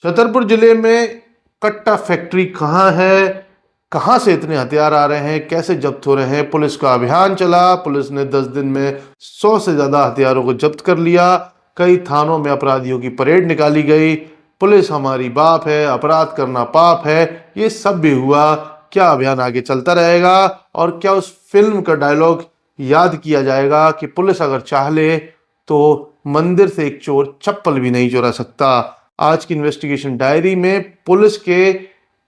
छतरपुर जिले में कट्टा फैक्ट्री कहाँ है, कहाँ से इतने हथियार आ रहे हैं, कैसे जब्त हो रहे हैं। पुलिस का अभियान चला। पुलिस ने 10 दिन में 100 से ज्यादा हथियारों को जब्त कर लिया। कई थानों में अपराधियों की परेड निकाली गई। पुलिस हमारी बाप है, अपराध करना पाप है, ये सब भी हुआ। क्या अभियान आगे चलता रहेगा और क्या उस फिल्म का डायलॉग याद किया जाएगा कि पुलिस अगर चाह ले तो मंदिर से एक चोर चप्पल भी नहीं चुरा सकता। आज की इन्वेस्टिगेशन डायरी में पुलिस के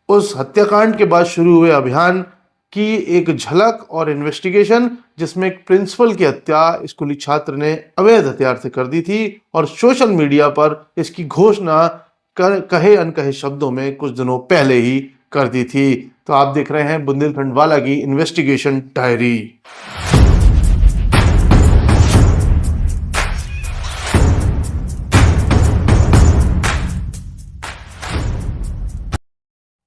उस हत्याकांड के बाद शुरू हुए अभियान की एक झलक और इन्वेस्टिगेशन, जिसमें एक प्रिंसिपल की हत्या स्कूली छात्र ने अवैध हथियार से कर दी थी और सोशल मीडिया पर इसकी घोषणा कहे अनकहे शब्दों में कुछ दिनों पहले ही कर दी थी। तो आप देख रहे हैं बुंदेलखंड वाला की इन्वेस्टिगेशन डायरी।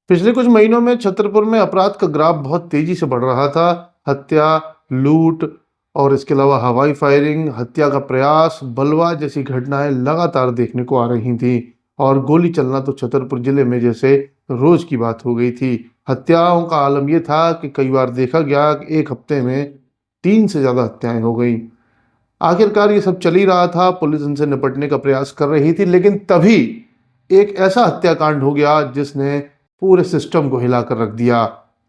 पिछले कुछ महीनों में छतरपुर में अपराध का ग्राफ बहुत तेजी से बढ़ रहा था। हत्या, लूट और इसके अलावा हवाई फायरिंग, हत्या का प्रयास, बलवा जैसी घटनाएं लगातार देखने को आ रही थीं और गोली चलना तो छतरपुर जिले में जैसे रोज की बात हो गई थी। हत्याओं का आलम यह था कि कई बार देखा गया कि एक हफ्ते में 3 से ज्यादा हत्याएं हो गई। आखिरकार ये सब चल ही रहा था, पुलिस इनसे निपटने का प्रयास कर रही थी, लेकिन तभी एक ऐसा हत्याकांड हो गया जिसने पूरे सिस्टम को हिलाकर रख दिया।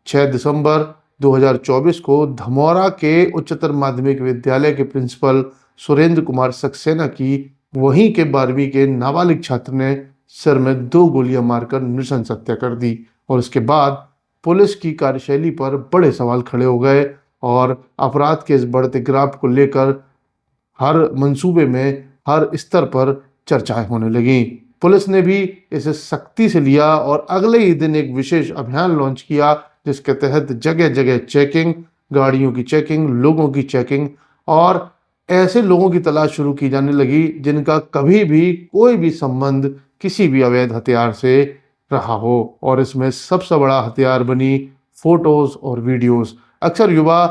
6 दिसंबर 2024 को धमौरा के उच्चतर माध्यमिक विद्यालय के प्रिंसिपल सुरेंद्र कुमार सक्सेना की वहीं के 12वीं के नाबालिग छात्र ने सिर में 2 गोलियां मारकर नृशंस हत्या कर दी। और इसके बाद पुलिस की कार्यशैली पर बड़े सवाल खड़े हो गए और अपराध के इस बढ़ते ग्राफ को लेकर हर मंसूबे में, हर स्तर पर चर्चाएं होने लगी। पुलिस ने भी इसे सख्ती से लिया और अगले ही दिन एक विशेष अभियान लॉन्च किया, जिसके तहत जगह जगह चेकिंग, गाड़ियों की चेकिंग, लोगों की चेकिंग और ऐसे लोगों की तलाश शुरू की जाने लगी जिनका कभी भी कोई भी संबंध किसी भी अवैध हथियार से रहा हो। और इसमें सबसे बड़ा हथियार बनी फोटोज और वीडियोस। अक्सर युवा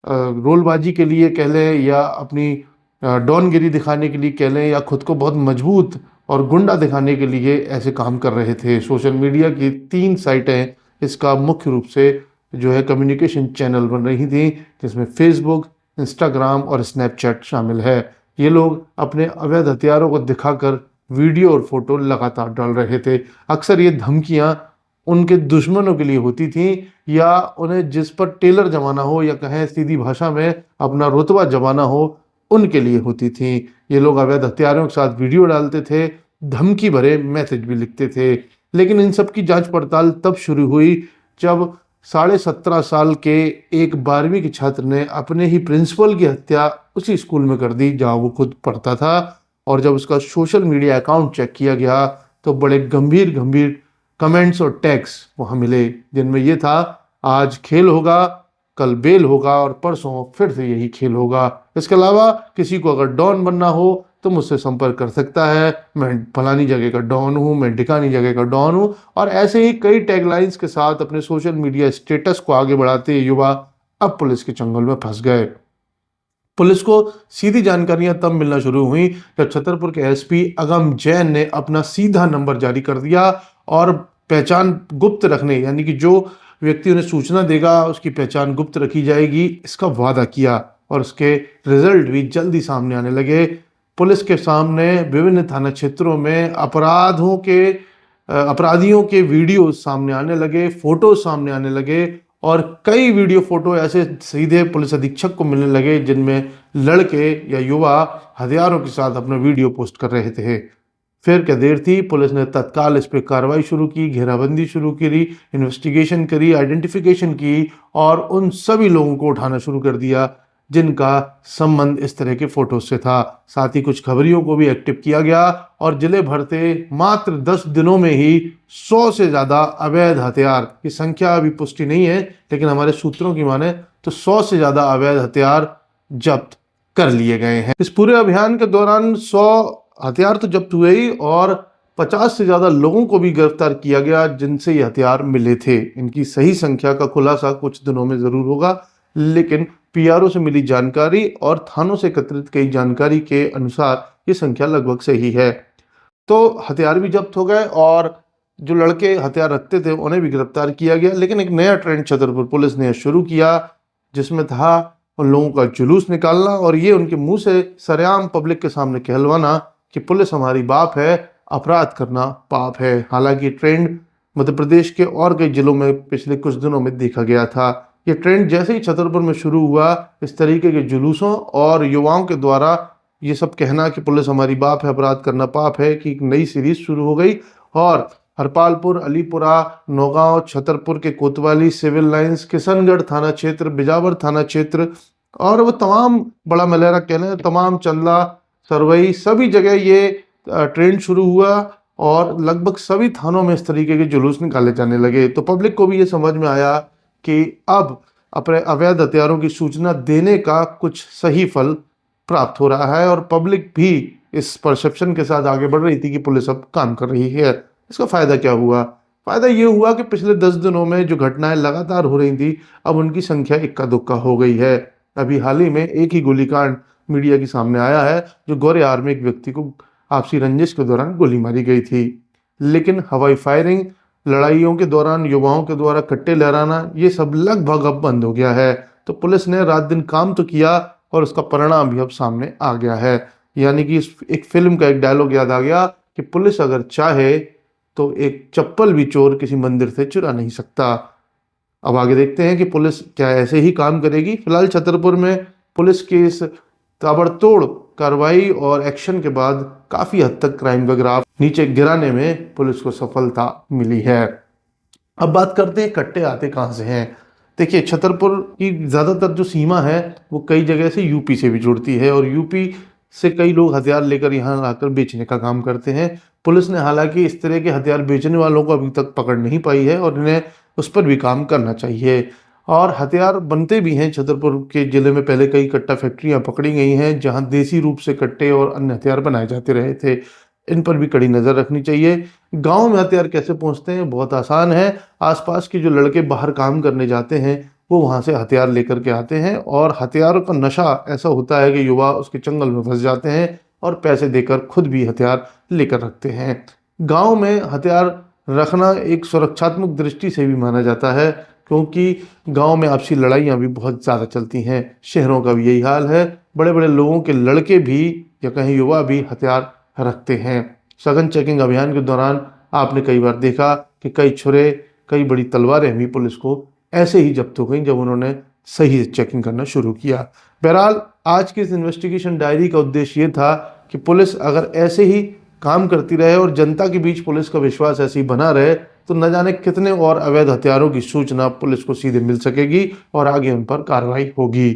रोलबाजी के लिए कह लें या अपनी डॉनगिरी दिखाने के लिए कह लें या खुद को बहुत मजबूत और गुंडा दिखाने के लिए ऐसे काम कर रहे थे। सोशल मीडिया की 3 साइटें इसका मुख्य रूप से जो है कम्युनिकेशन चैनल बन रही थी, जिसमें फेसबुक, इंस्टाग्राम और स्नैपचैट शामिल है। ये लोग अपने अवैध हथियारों को दिखाकर वीडियो और फोटो लगातार डाल रहे थे। अक्सर ये धमकियां उनके दुश्मनों के लिए होती थी या उन्हें जिस पर टेलर जमाना हो या कहें सीधी भाषा में अपना रुतबा जमाना हो, उनके लिए होती थी। ये लोग अवैध हथियारों के साथ वीडियो डालते थे, धमकी भरे मैसेज भी लिखते थे। लेकिन इन सब की जांच पड़ताल तब शुरू हुई जब 17.5 साल के एक 12वीं के छात्र ने अपने ही प्रिंसिपल की हत्या उसी स्कूल में कर दी जहां वो खुद पढ़ता था। और जब उसका सोशल मीडिया अकाउंट चेक किया गया तो बड़े गंभीर गंभीर कमेंट्स और टैग्स वहां मिले, जिनमें ये था, आज खेल होगा, कल बेल होगा और परसों फिर से यही खेल होगा। इसके अलावा किसी को अगर डॉन बनना हो तो मुझसे संपर्क कर सकता है, मैं फलानी जगह का डॉन हूँ, मैं ढिकानी जगह का डॉन हूँ। और ऐसे ही कई टैगलाइंस के साथ अपने सोशल मीडिया स्टेटस को आगे बढ़ाते युवा अब पुलिस के चंगुल में फंस गए। पुलिस को सीधी जानकारियां तब मिलना शुरू हुई जब छतरपुर के एसपी अगम जैन ने अपना सीधा नंबर जारी कर दिया और पहचान गुप्त रखने, यानी कि जो व्यक्ति उन्हें सूचना देगा उसकी पहचान गुप्त रखी जाएगी, इसका वादा किया। और उसके रिजल्ट भी जल्दी सामने आने लगे। पुलिस के सामने विभिन्न थाना क्षेत्रों में अपराधियों के वीडियो सामने आने लगे, फोटो सामने आने लगे और कई वीडियो फोटो ऐसे सीधे पुलिस अधीक्षक को मिलने लगे जिनमें लड़के या युवा हथियारों के साथ अपना वीडियो पोस्ट कर रहे थे। फिर क्या देर थी, पुलिस ने तत्काल इस पर कार्रवाई शुरू की, घेराबंदी शुरू करी, इन्वेस्टिगेशन करी, आइडेंटिफिकेशन की और उन सभी लोगों को उठाना शुरू कर दिया जिनका संबंध इस तरह के फोटो से था। साथ ही कुछ खबरियों को भी एक्टिव किया गया और जिले भर से मात्र 10 दिनों में ही 100 से ज्यादा अवैध हथियार, की संख्या अभी पुष्टि नहीं है लेकिन हमारे सूत्रों की माने तो 100 से ज्यादा अवैध हथियार जब्त कर लिए गए हैं। इस पूरे अभियान के दौरान 100 हथियार तो जब्त हुए ही और 50 से ज्यादा लोगों को भी गिरफ्तार किया गया जिनसे ये हथियार मिले थे। इनकी सही संख्या का खुलासा कुछ दिनों में जरूर होगा, लेकिन पीआरओ से मिली जानकारी और थानों से एकत्रित कई जानकारी के अनुसार ये संख्या लगभग सही है। तो हथियार भी जब्त हो गए और जो लड़के हथियार रखते थे उन्हें भी गिरफ्तार किया गया। लेकिन एक नया ट्रेंड छतरपुर पुलिस ने शुरू किया, जिसमें था उन लोगों का जुलूस निकालना और ये उनके मुंह से सरेआम पब्लिक के सामने कहलवाना कि पुलिस हमारी बाप है, अपराध करना पाप है। हालांकि ट्रेंड मध्य प्रदेश के और कई जिलों में पिछले कुछ दिनों में देखा गया था। ये ट्रेंड जैसे ही छतरपुर में शुरू हुआ, इस तरीके के जुलूसों और युवाओं के द्वारा ये सब कहना कि पुलिस हमारी बाप है, अपराध करना पाप है, कि एक नई सीरीज शुरू हो गई। और हरपालपुर, अलीपुरा, नौगांव, छतरपुर के कोतवाली, सिविल लाइंस, किशनगढ़ थाना क्षेत्र, बिजावर थाना क्षेत्र और वो तमाम बड़ा मलेरा कह लें, तमाम चंदला, सरवई, सभी जगह ये ट्रेंड शुरू हुआ और लगभग सभी थानों में इस तरीके के जुलूस निकाले जाने लगे। तो पब्लिक को भी ये समझ में आया कि अब अपने अवैध हथियारों की सूचना देने का कुछ सही फल प्राप्त हो रहा है और पब्लिक भी इस परसेप्शन के साथ आगे बढ़ रही थी कि पुलिस अब काम कर रही है। इसका फायदा क्या हुआ? फायदा ये हुआ कि पिछले 10 दिनों में जो घटनाएं लगातार हो रही थी, अब उनकी संख्या इक्का दुक्का हो गई है। अभी हाल ही में एक ही गोलीकांड मीडिया के सामने आया है, जो गोरेयार में एक व्यक्ति को आपसी रंजिश के दौरान गोली मारी गई थी। लेकिन हवाई फायरिंग, लड़ाइयों के दौरान युवाओं के द्वारा कट्टे लहराना, ये सब लगभग अब बंद हो गया है। तो पुलिस ने रात दिन काम तो किया और उसका परिणाम भी अब सामने आ गया है। यानी कि एक फिल्म का एक डायलॉग याद आ गया कि पुलिस अगर चाहे तो एक चप्पल भी चोर किसी मंदिर से चुरा नहीं सकता। अब आगे देखते हैं कि पुलिस क्या ऐसे ही काम करेगी। फिलहाल छतरपुर में पुलिस की इस ताबड़तोड़ कार्रवाई और एक्शन के बाद काफी हद तक क्राइम का ग्राफ नीचे गिराने में पुलिस को सफलता मिली है। अब बात करते हैं कट्टे आते कहाँ से हैं। देखिए, छतरपुर की ज़्यादातर जो सीमा है वो कई जगह से यूपी से भी जुड़ती है और यूपी से कई लोग हथियार लेकर यहाँ आकर बेचने का काम करते हैं। पुलिस ने हालांकि इस तरह के हथियार बेचने वालों को अभी तक पकड़ नहीं पाई है और इन्हें उस पर भी काम करना चाहिए। और हथियार बनते भी हैं। छतरपुर के जिले में पहले कई कट्टा फैक्ट्रियां पकड़ी गई हैं जहां देसी रूप से कट्टे और अन्य हथियार बनाए जाते रहे थे। इन पर भी कड़ी नज़र रखनी चाहिए। गांव में हथियार कैसे पहुंचते हैं? बहुत आसान है। आसपास के जो लड़के बाहर काम करने जाते हैं वो वहां से हथियार लेकर के आते हैं और हथियारों का नशा ऐसा होता है कि युवा उसके चंगल में फंस जाते हैं और पैसे देकर खुद भी हथियार लेकर रखते हैं। गांव में हथियार रखना एक सुरक्षात्मक दृष्टि से भी माना जाता है, क्योंकि गांव में आपसी लड़ाइयाँ भी बहुत ज़्यादा चलती हैं। शहरों का भी यही हाल है। बड़े बड़े लोगों के लड़के भी या कहीं युवा भी हथियार रखते हैं। सघन चेकिंग अभियान के दौरान आपने कई बार देखा कि कई छुरे, कई बड़ी तलवारें भी पुलिस को ऐसे ही जब्त हो गई जब उन्होंने सही चेकिंग करना शुरू किया। बहरहाल आज की इस इन्वेस्टिगेशन डायरी का उद्देश्य ये था कि पुलिस अगर ऐसे ही काम करती रहे और जनता के बीच पुलिस का विश्वास ऐसे ही बना रहे तो न जाने कितने और अवैध हथियारों की सूचना पुलिस को सीधे मिल सकेगी और आगे उन पर कार्रवाई होगी।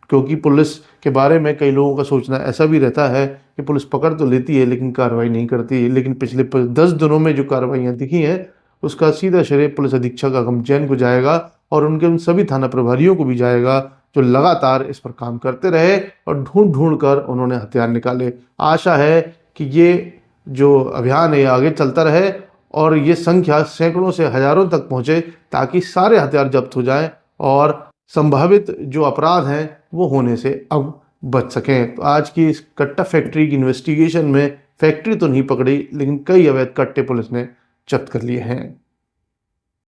क्योंकि पुलिस के बारे में कई लोगों का सोचना ऐसा भी रहता है कि पुलिस पकड़ तो लेती है लेकिन कार्रवाई नहीं करती। लेकिन पिछले 10 दिनों में जो कार्रवाइयाँ दिखी हैं उसका सीधा श्रेय पुलिस अधीक्षक अगम जैन को जाएगा और उनके उन सभी थाना प्रभारियों को भी जाएगा जो लगातार इस पर काम करते रहे और ढूंढ ढूंढ कर उन्होंने हथियार निकाले। आशा है कि ये जो अभियान है आगे चलता रहे और ये संख्या सैकड़ों से हजारों तक पहुंचे ताकि सारे हथियार जब्त हो जाएं और संभावित जो अपराध हैं वो होने से अब बच सकें। तो आज की इस कट्टा फैक्ट्री की इन्वेस्टिगेशन में फैक्ट्री तो नहीं पकड़ी लेकिन कई अवैध कट्टे पुलिस ने जब्त कर लिए हैं।